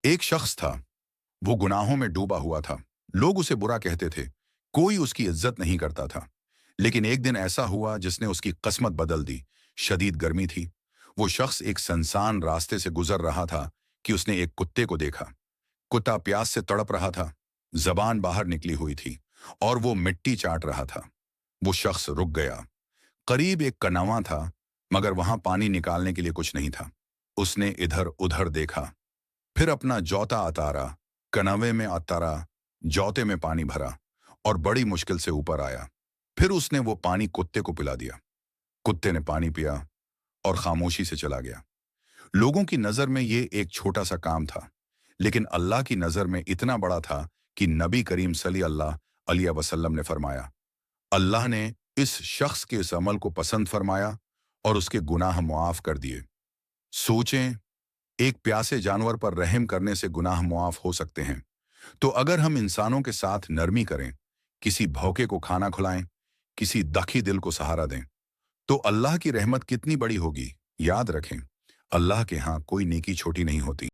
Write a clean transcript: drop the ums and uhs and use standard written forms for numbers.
ایک شخص تھا، وہ گناہوں میں ڈوبا ہوا تھا۔ لوگ اسے برا کہتے تھے، کوئی اس کی عزت نہیں کرتا تھا۔ لیکن ایک دن ایسا ہوا جس نے اس کی قسمت بدل دی۔ شدید گرمی تھی۔ وہ شخص ایک سنسان راستے سے گزر رہا تھا کہ اس نے ایک کتے کو دیکھا۔ کتا پیاس سے تڑپ رہا تھا، زبان باہر نکلی ہوئی تھی اور وہ مٹی چاٹ رہا تھا۔ وہ شخص رک گیا۔ قریب ایک کنواں تھا، مگر وہاں پانی نکالنے کے لیے کچھ نہیں تھا۔ اس نے ادھر ادھر دیکھا، پھر اپنا جوتا اتارا، کنویں میں اتارا، جوتے میں پانی بھرا اور بڑی مشکل سے اوپر آیا۔ پھر اس نے وہ پانی کتے کو پلا دیا۔ کتے نے پانی پیا اور خاموشی سے چلا گیا۔ لوگوں کی نظر میں یہ ایک چھوٹا سا کام تھا، لیکن اللہ کی نظر میں اتنا بڑا تھا کہ نبی کریم صلی اللہ علیہ وسلم نے فرمایا، اللہ نے اس شخص کے اس عمل کو پسند فرمایا اور اس کے گناہ معاف کر دیے۔ سوچیں، ایک پیاسے جانور پر رحم کرنے سے گناہ معاف ہو سکتے ہیں، تو اگر ہم انسانوں کے ساتھ نرمی کریں، کسی بھوکے کو کھانا کھلائیں، کسی دکھی دل کو سہارا دیں، تو اللہ کی رحمت کتنی بڑی ہوگی۔ یاد رکھیں، اللہ کے ہاں کوئی نیکی چھوٹی نہیں ہوتی۔